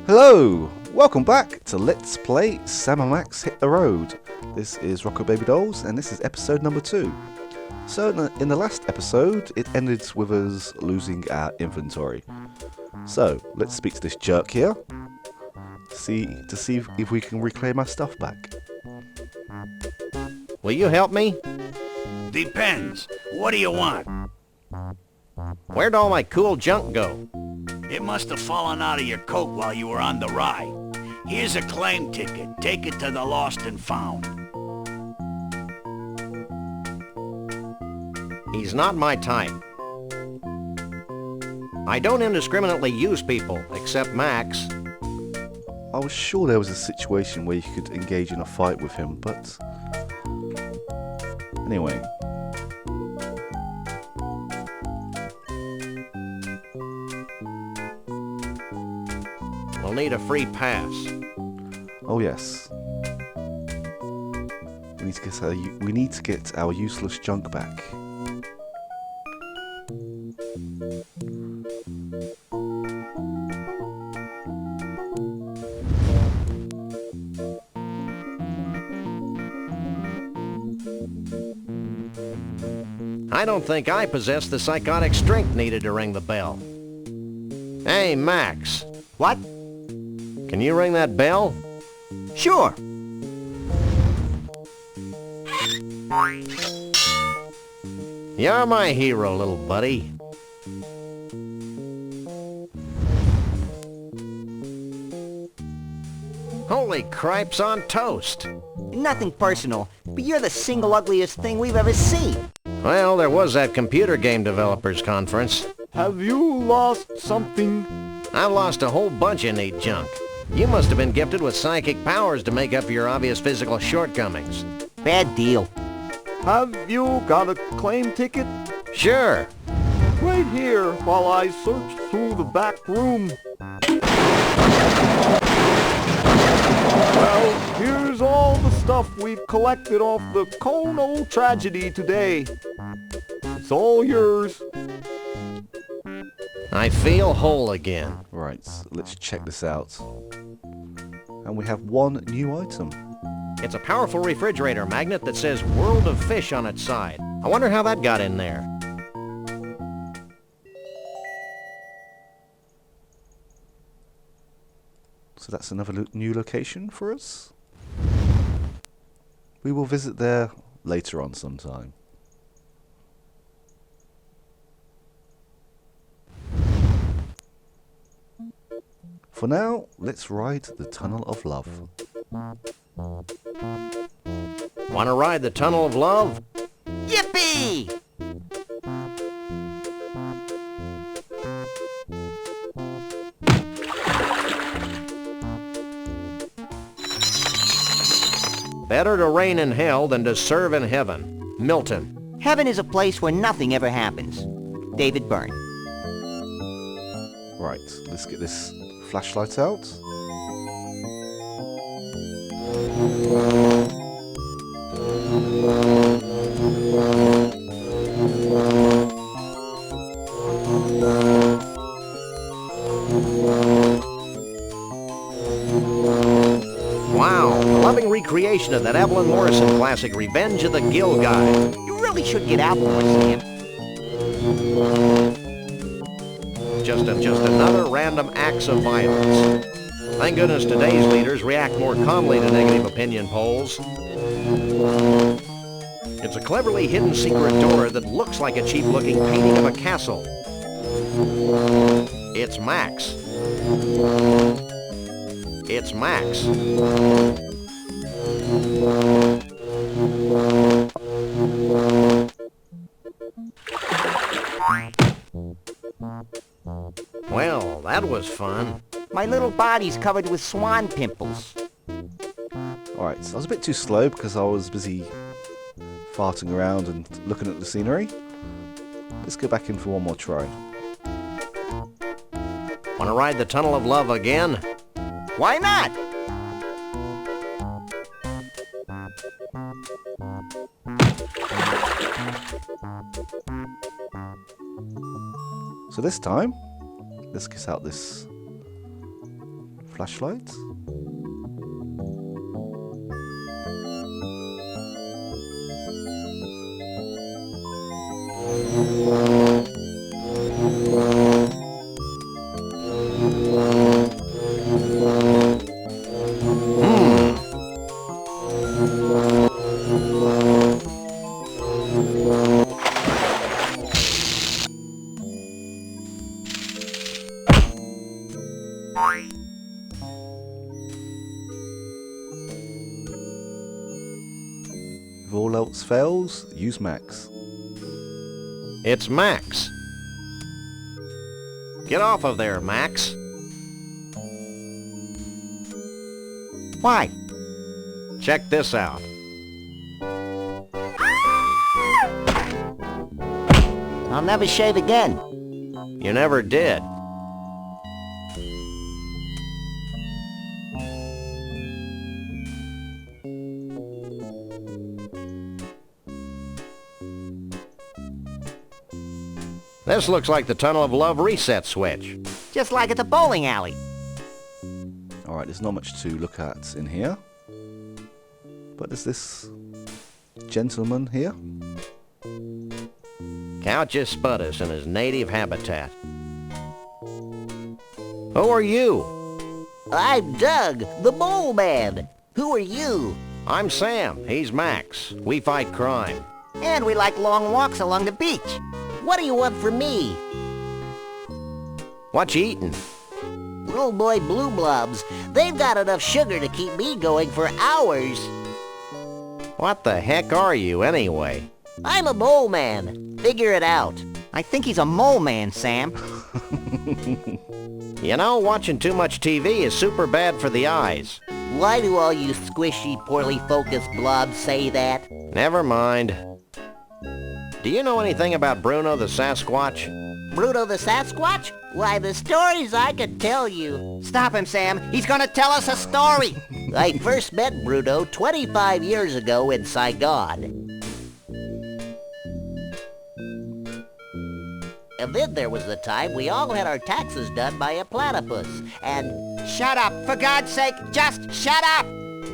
Hello! Welcome back to Let's Play Sam and Max Hit the Road. This is Rocco Baby Dolls and this is episode number 2. So in the last episode it ended with us losing our inventory. So let's speak to this jerk here to see if we can reclaim our stuff back. Will you help me? Depends. What do you want? Where'd all my cool junk go? It must have fallen out of your coat while you were on the ride. Here's a claim ticket. Take it to the Lost and Found. He's not my type. I don't indiscriminately use people, except Max. I was sure there was a situation where you could engage in a fight with him, but anyway. We'll need a free pass. Oh yes. We need to get our useless junk back. I don't think I possess the psychotic strength needed to ring the bell. Hey, Max. What? Can you ring that bell? Sure. You're my hero, little buddy. Holy cripes on toast. Nothing personal, but you're the single ugliest thing we've ever seen. Well, there was that computer game developers conference. Have you lost something? I've lost a whole bunch of neat junk. You must have been gifted with psychic powers to make up for your obvious physical shortcomings. Bad deal. Have you got a claim ticket? Sure. Wait here while I search through the back room. Well, here's all the stuff we've collected off the Kono tragedy today. It's all yours. I feel whole again. Right, let's check this out. And we have one new item. It's a powerful refrigerator magnet that says World of Fish on its side. I wonder how that got in there. So that's another new location for us. We will visit there later on sometime. For now, let's ride the Tunnel of Love. Want to ride the Tunnel of Love? Yippee! Better to reign in hell than to serve in heaven. Milton. Heaven is a place where nothing ever happens. David Byrne. Right, let's get this flashlight out. Wow, a loving recreation of that Evelyn Morrison classic, Revenge of the Gill Guy. You really should get out more, Sam. Just another random acts of violence. Thank goodness today's leaders react more calmly to negative opinion polls. It's a cleverly hidden secret door that looks like a cheap-looking painting of a castle. It's Max. It's Max. Well, that was fun. My little body's covered with swan pimples. Alright, so I was a bit too slow because I was busy farting around and looking at the scenery. Let's go back in for one more try. Want to ride the Tunnel of Love again? Why not? So this time, let's get out this Flashlight. If all else fails, use Max. It's Max. Get off of there, Max. Why? Check this out. I'll never shave again. You never did. This looks like the Tunnel of Love reset switch. Just like at the bowling alley. Alright, there's not much to look at in here. But there's this gentleman here. Couchus spudus in his native habitat. Who are you? I'm Doug, the mole man. Who are you? I'm Sam. He's Max. We fight crime. And we like long walks along the beach. What do you want from me? What you eating? Little boy Blue Blobs. They've got enough sugar to keep me going for hours. What the heck are you, anyway? I'm a mole man. Figure it out. I think he's a mole man, Sam. You know, watching too much TV is super bad for the eyes. Why do all you squishy, poorly focused blobs say that? Never mind. Do you know anything about Bruno the Sasquatch? Bruno the Sasquatch? Why, the stories I could tell you. Stop him, Sam. He's gonna tell us a story. I first met Bruno 25 years ago in Saigon. And then there was the time we all had our taxes done by a platypus, and... Shut up! For God's sake, just shut up!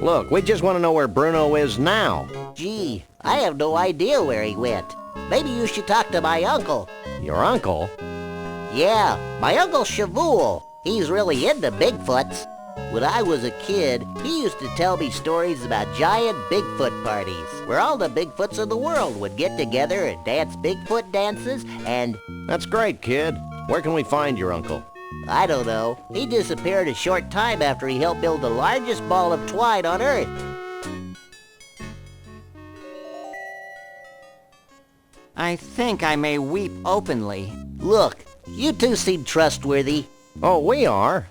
Look, we just want to know where Bruno is now. Gee, I have no idea where he went. Maybe you should talk to my uncle. Your uncle? Yeah, my Uncle Shavul. He's really into Bigfoots. When I was a kid, he used to tell me stories about giant Bigfoot parties, where all the Bigfoots of the world would get together and dance Bigfoot dances, and... That's great, kid. Where can we find your uncle? I don't know. He disappeared a short time after he helped build the largest ball of twine on Earth. I think I may weep openly. Look, you two seem trustworthy. Oh, we are.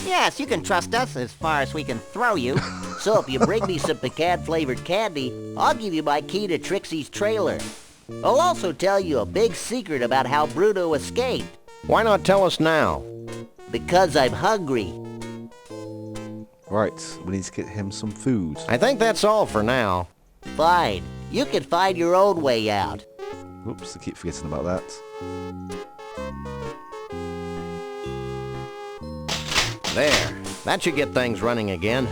Yes, you can trust us as far as we can throw you. So if you bring me some pecan-flavored candy, I'll give you my key to Trixie's trailer. I'll also tell you a big secret about how Bruno escaped. Why not tell us now? Because I'm hungry. Right, we need to get him some food. I think that's all for now. Fine. You can find your own way out. Oops, I keep forgetting about that. There. That should get things running again.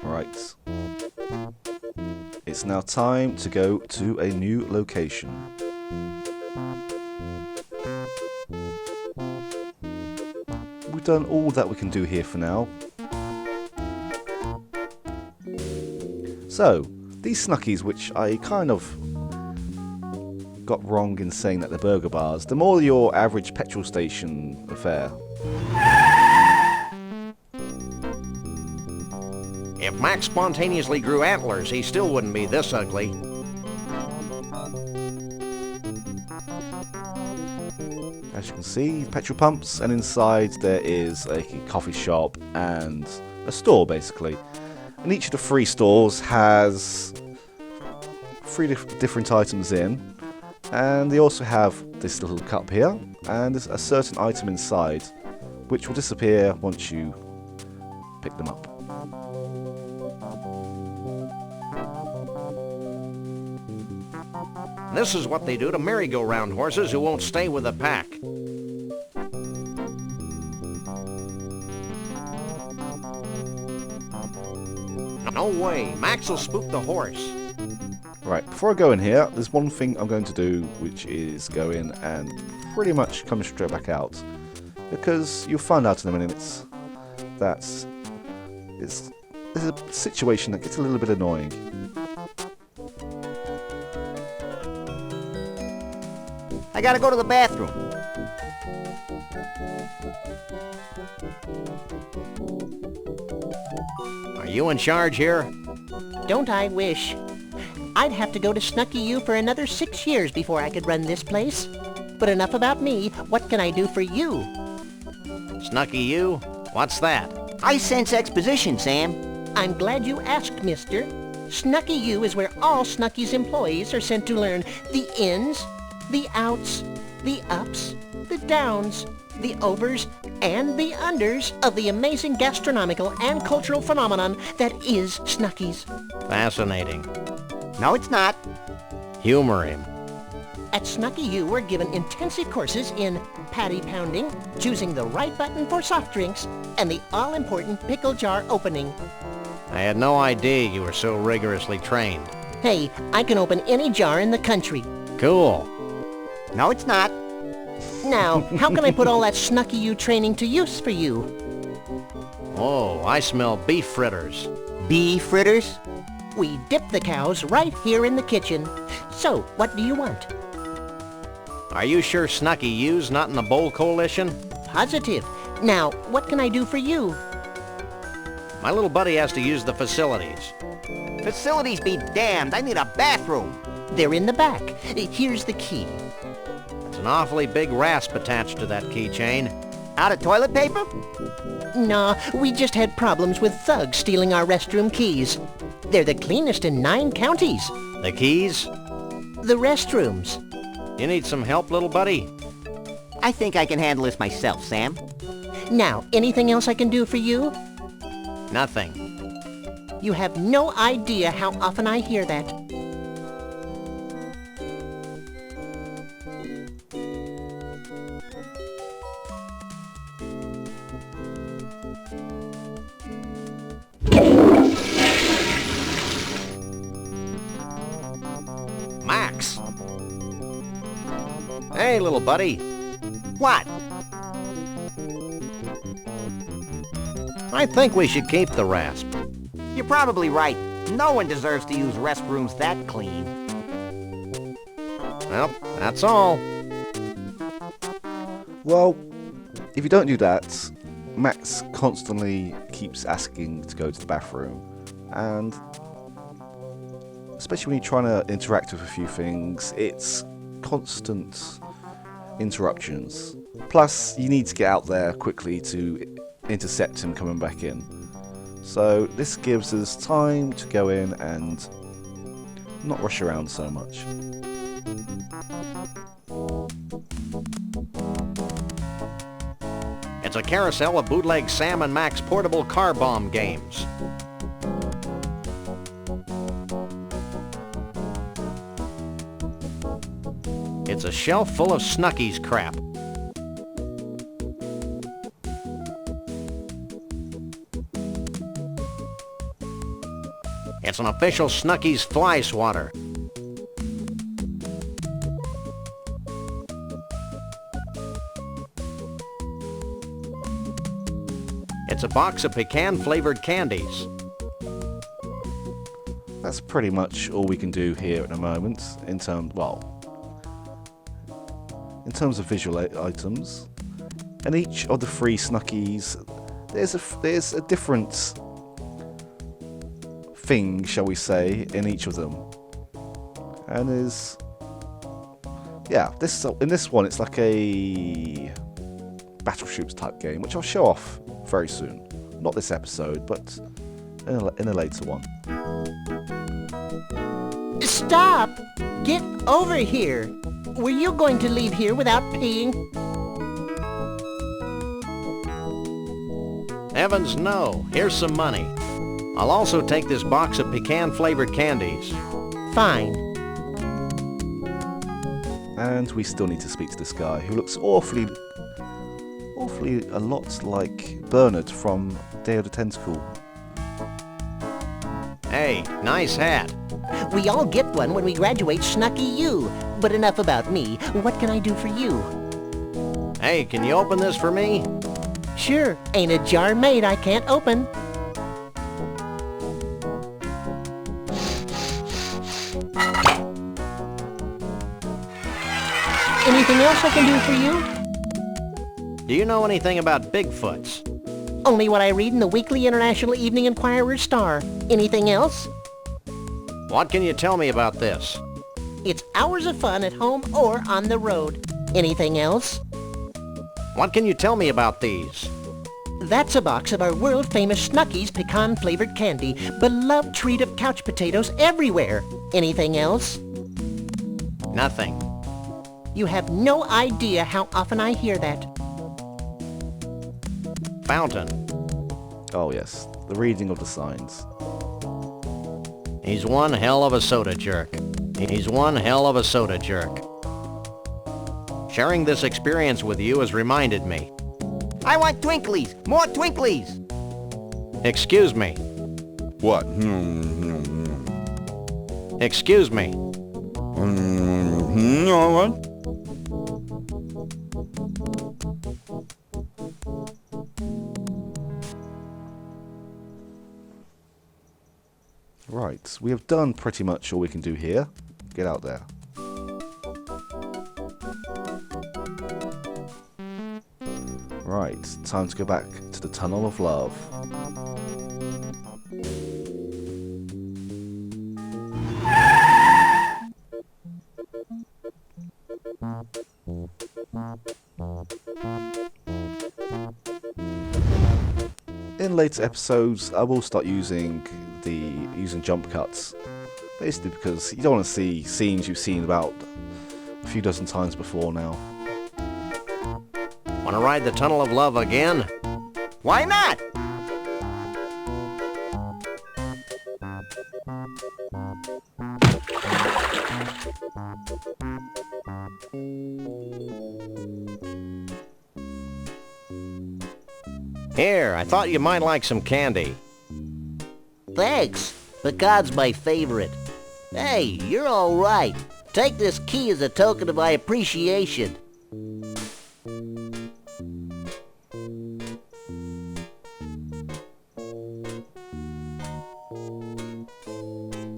Right. It's now time to go to a new location. We've done all that we can do here for now. So, these Snuckies, which I kind of got wrong in saying that they're burger bars, they're more your average petrol station affair. If Max spontaneously grew antlers, he still wouldn't be this ugly. As you can see, petrol pumps, and inside there is a coffee shop and a store, basically. And each of the three stores has three different items in, and they also have this little cup here, and there's a certain item inside, which will disappear once you pick them up. This is what they do to merry-go-round horses who won't stay with the pack. No way. Max will spook the horse. Right, before I go in here, there's one thing I'm going to do, which is go in and pretty much come straight back out. Because you'll find out in a minute that it's a situation that gets a little bit annoying. I gotta go to the bathroom. Are you in charge here? Don't I wish? I'd have to go to Snucky U for another 6 years before I could run this place. But enough about me. What can I do for you? Snucky U? What's that? I sense exposition, Sam. I'm glad you asked, mister. Snucky U is where all Snucky's employees are sent to learn the ins, the outs, the ups, the downs, the overs, and the unders of the amazing gastronomical and cultural phenomenon that is Snucky's. Fascinating. No, it's not. Humor him. At Snucky U, we're given intensive courses in patty pounding, choosing the right button for soft drinks, and the all-important pickle jar opening. I had no idea you were so rigorously trained. Hey, I can open any jar in the country. Cool. No, it's not. Now, how can I put all that Snucky U training to use for you? Oh, I smell beef fritters. Bee fritters? We dip the cows right here in the kitchen. So, what do you want? Are you sure Snucky U's not in the Bowl Coalition? Positive. Now, what can I do for you? My little buddy has to use the facilities. Facilities be damned. I need a bathroom. They're in the back. Here's the key. There's an awfully big rasp attached to that keychain. Out of toilet paper? Nah, we just had problems with thugs stealing our restroom keys. They're the cleanest in 9 counties. The keys? The restrooms. You need some help, little buddy? I think I can handle this myself, Sam. Now, anything else I can do for you? Nothing. You have no idea how often I hear that. Max! Hey, little buddy. What? I think we should keep the rasp. You're probably right. No one deserves to use restrooms that clean. Well, that's all. Well, if you don't do that, Max constantly keeps asking to go to the bathroom, and especially when you're trying to interact with a few things, it's constant interruptions. Plus, you need to get out there quickly to intercept him coming back in. So this gives us time to go in and not rush around so much. It's a carousel of bootleg Sam and Max portable car bomb games. It's a shelf full of Snucky's crap. It's an official Snucky's fly swatter. It's a box of pecan-flavored candies. That's pretty much all we can do here at the moment in terms of visual items. And each of the 3 Snuckies, there's a different thing, shall we say, in each of them. And in this one it's like a battleships type game, which I'll show off very soon. Not this episode, but in a later one. Stop! Get over here! Were you going to leave here without peeing? Heavens no, here's some money. I'll also take this box of pecan-flavored candies. Fine. And we still need to speak to this guy who looks awfully a lot like Bernard from Day of the Tentacle. Hey, nice hat. We all get one when we graduate, Snucky you. But enough about me. What can I do for you? Hey, can you open this for me? Sure, ain't a jar made I can't open. Anything else I can do for you? Do you know anything about Bigfoots? Only what I read in the Weekly International Evening Inquirer Star. Anything else? What can you tell me about this? It's hours of fun at home or on the road. Anything else? What can you tell me about these? That's a box of our world-famous Snuckies pecan-flavored candy, beloved treat of couch potatoes everywhere. Anything else? Nothing. You have no idea how often I hear that. Fountain. Oh yes, the reading of the signs. He's one hell of a soda jerk. He's one hell of a soda jerk. Sharing this experience with you has reminded me. I want Twinklies! More Twinklies! Excuse me. What? Excuse me. No, what? Right, we have done pretty much all we can do here. Get out there. Right, time to go back to the Tunnel of Love. In later episodes, I will start using jump cuts, basically because you don't want to see scenes you've seen about a few dozen times before now. Want to ride the Tunnel of Love again? Why not? Here, I thought you might like some candy. Thanks. Pecan's my favorite. Hey, you're all right. Take this key as a token of my appreciation.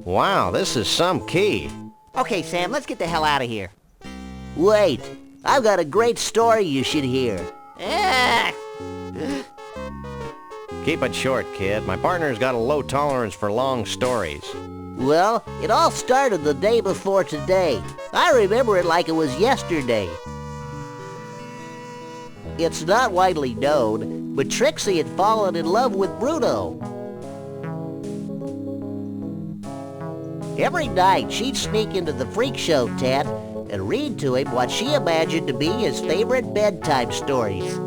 Wow, this is some key. Okay, Sam, let's get the hell out of here. Wait, I've got a great story you should hear. Ah! Keep it short, kid. My partner's got a low tolerance for long stories. Well, it all started the day before today. I remember it like it was yesterday. It's not widely known, but Trixie had fallen in love with Bruno. Every night, she'd sneak into the freak show tent and read to him what she imagined to be his favorite bedtime stories.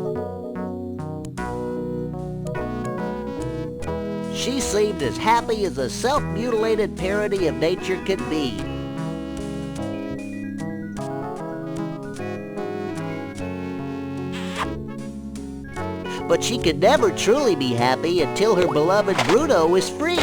She seemed as happy as a self-mutilated parody of nature could be. But she could never truly be happy until her beloved Bruno was free.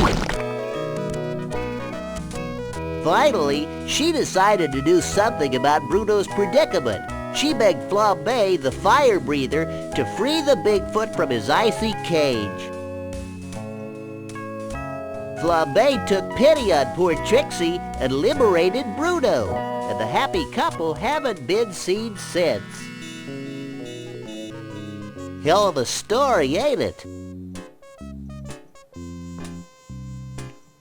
Finally, she decided to do something about Bruno's predicament. She begged Flambe, the fire breather, to free the Bigfoot from his icy cage. Flambe took pity on poor Trixie and liberated Bruno, and the happy couple haven't been seen since. Hell of a story, ain't it?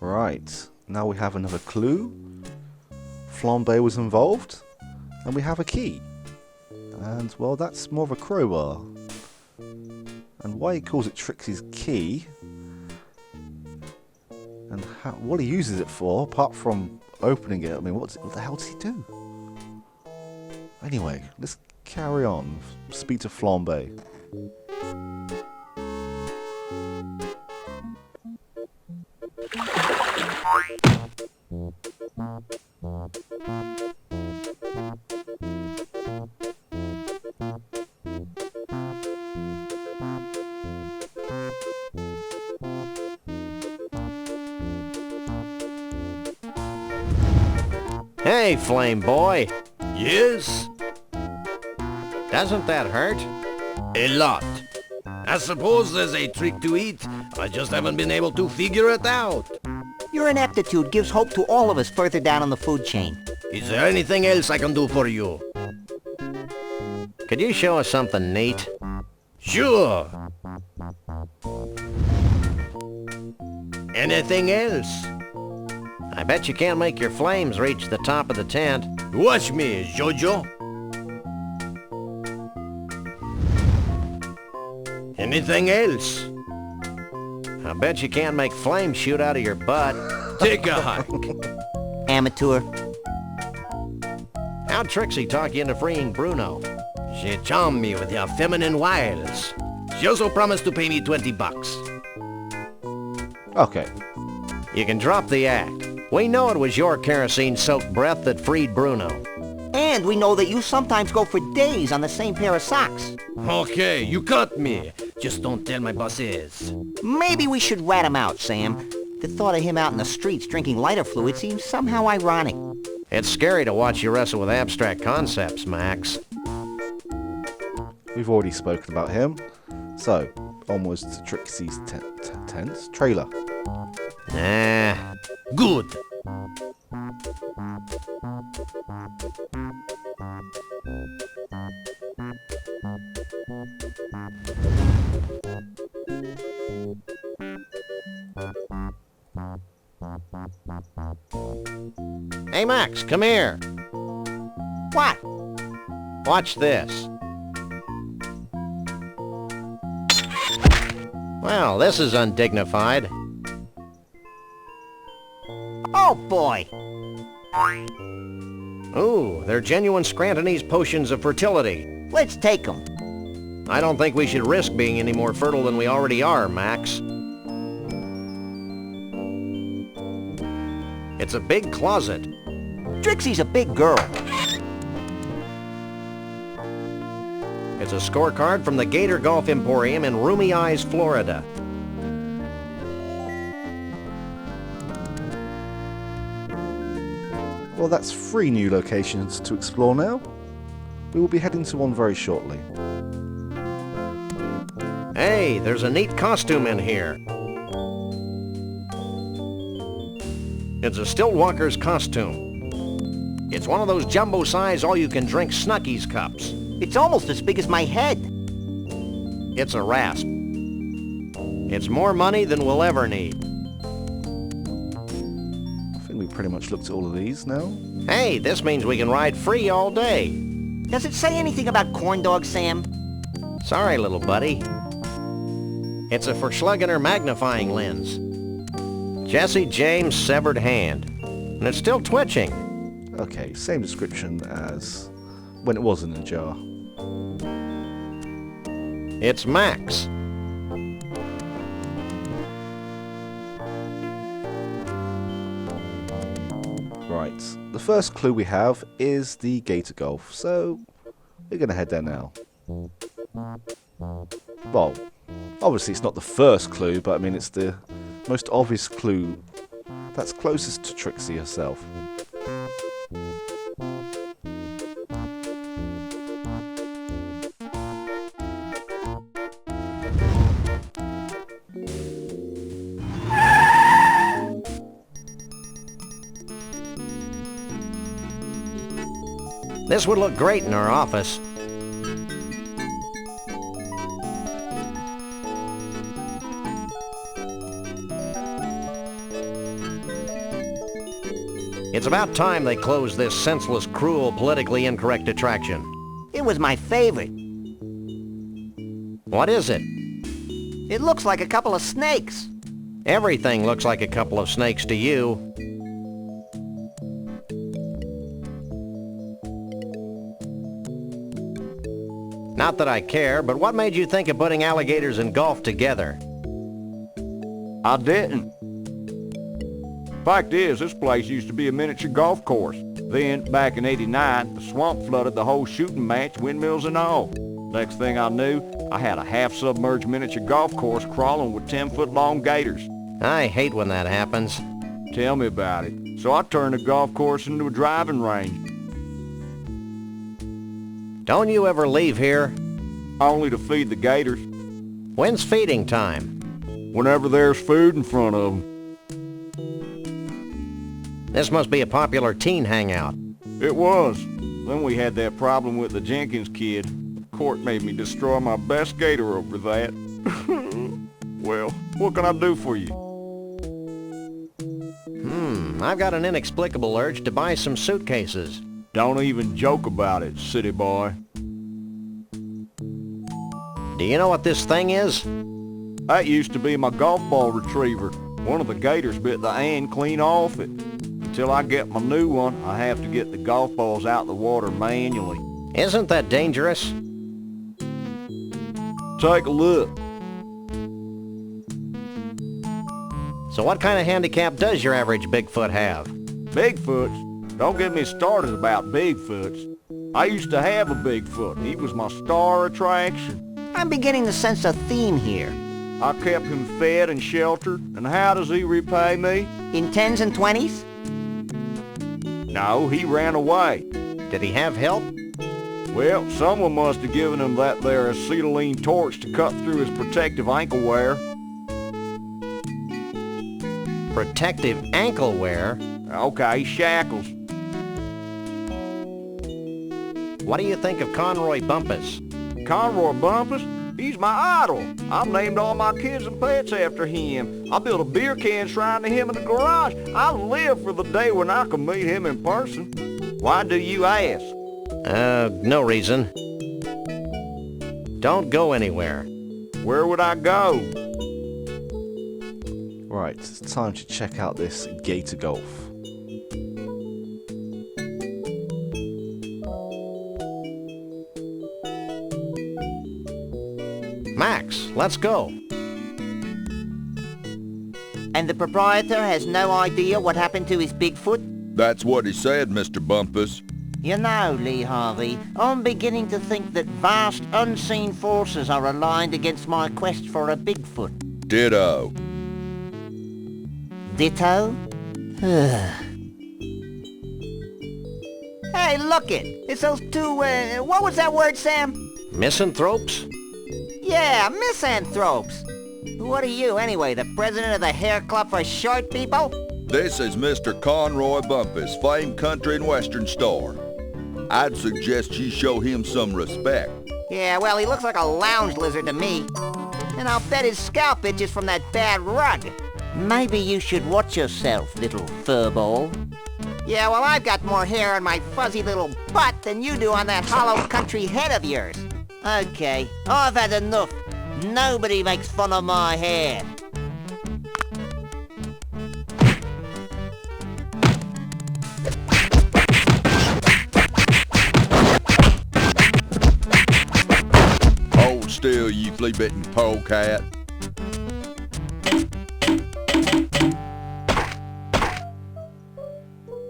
Right, now we have another clue. Flambe was involved, and we have a key. And, well, that's more of a crowbar. And why he calls it Trixie's key, and what he uses it for, apart from opening it, I mean, what the hell does he do? Anyway, let's carry on. Speak to Flambe. Hey, Flame Boy. Yes? Doesn't that hurt? A lot. I suppose there's a trick to it. I just haven't been able to figure it out. Your ineptitude gives hope to all of us further down on the food chain. Is there anything else I can do for you? Could you show us something neat? Sure. Anything else? I bet you can't make your flames reach the top of the tent. Watch me, Jojo. Anything else? I bet you can't make flames shoot out of your butt. Take a hike. Amateur. How'd Trixie talk you into freeing Bruno? She charmed me with her feminine wiles. She also promised to pay me $20. Okay. You can drop the act. We know it was your kerosene-soaked breath that freed Bruno. And we know that you sometimes go for days on the same pair of socks. Okay, you caught me. Just don't tell my bosses. Maybe we should rat him out, Sam. The thought of him out in the streets drinking lighter fluid seems somehow ironic. It's scary to watch you wrestle with abstract concepts, Max. We've already spoken about him. So, onwards to Trixie's trailer. Ah, Good. hey Max, come here. What? Watch this. Well, this is undignified. Oh, boy. Ooh, they're genuine Scrantonese potions of fertility. Let's take him. I don't think we should risk being any more fertile than we already are, Max. It's a big closet. Trixie's a big girl. It's a scorecard from the Gator Golf Emporium in Roomy Eyes, Florida. Well, that's 3 new locations to explore now. We will be heading to one very shortly. Hey, there's a neat costume in here. It's a Stillwalker's costume. It's one of those jumbo-size all-you-can-drink Snuckies cups. It's almost as big as my head. It's a rasp. It's more money than we'll ever need. I think we pretty much looked at all of these now. Hey, this means we can ride free all day. Does it say anything about corn dogs, Sam? Sorry, little buddy. It's a Verschlegener magnifying lens. Jesse James' severed hand. And it's still twitching. Okay, same description as when it was in the jar. It's Max. Right, the first clue we have is the Gator Golf, so we're going to head there now. Well, obviously it's not the first clue, but I mean it's the most obvious clue that's closest to Trixie herself. This would look great in our office. It's about time they closed this senseless, cruel, politically incorrect attraction. It was my favorite. What is it? It looks like a couple of snakes. Everything looks like a couple of snakes to you. Not that I care, but what made you think of putting alligators and golf together? I didn't. Fact is, this place used to be a miniature golf course. Then, back in '89, the swamp flooded the whole shooting match, windmills and all. Next thing I knew, I had a half-submerged miniature golf course crawling with 10-foot-long gators. I hate when that happens. Tell me about it. So I turned the golf course into a driving range, Don't you ever leave here? only to feed the gators When's feeding time? whenever there's food in front of them. This must be a popular teen hangout. It was. Then we had that problem with the Jenkins kid. The court made me destroy my best gator over that. Well, what can I do for you? I've got an inexplicable urge to buy some suitcases. Don't even joke about it, city boy. Do you know what this thing is? That used to be my golf ball retriever. One of the gators bit the end clean off it. Until I get my new one, I have to get the golf balls out of the water manually. Isn't that dangerous? Take a look. So what kind of handicap does your average Bigfoot have? Bigfoots? Don't get me started about Bigfoots. I used to have a Bigfoot. He was my star attraction. I'm beginning to sense a theme here. I kept him fed and sheltered, and how does he repay me? In 10s and 20s? No, he ran away. Did he have help? Well, someone must have given him that there acetylene torch to cut through his protective ankle wear. Protective ankle wear? Okay, shackles. What do you think of Conroy Bumpus? Conroy Bumpus? He's my idol. I've named all my kids and pets after him. I built a beer can shrine to him in the garage. I live for the day when I can meet him in person. Why do you ask? No reason. Don't go anywhere. Where would I go? Right, it's time to check out this Gator Golf. Max, let's go. And the proprietor has no idea what happened to his Bigfoot? That's what he said, Mr. Bumpus. You know, Lee Harvey, I'm beginning to think that vast unseen forces are aligned against my quest for a Bigfoot. Ditto. Ditto? Hey, look it! It's those two, what was that word, Sam? Misanthropes? Yeah, misanthropes. What are you, anyway, the president of the Hair Club for Short People? This is Mr. Conroy Bumpus, famed country and western star. I'd suggest you show him some respect. Yeah, well, he looks like a lounge lizard to me. And I'll bet his scalp itches from that bad rug. Maybe you should watch yourself, little furball. Yeah, well, I've got more hair on my fuzzy little butt than you do on that hollow country head of yours. Okay, I've had enough. Nobody makes fun of my hair. Hold still, you flea-bitten polecat.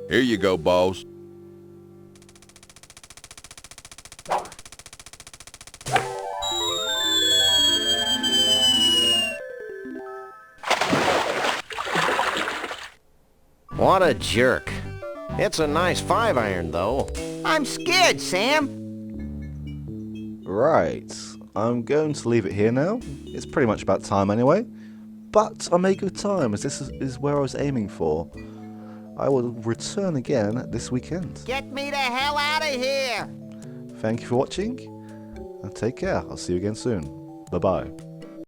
Here you go, boss. What a jerk. It's a nice 5-iron, though. I'm scared, Sam. Right, I'm going to leave it here now. It's pretty much about time anyway. But I made good time, as this is where I was aiming for. I will return again this weekend. Get me the hell out of here! Thank you for watching, and take care. I'll see you again soon. Bye-bye.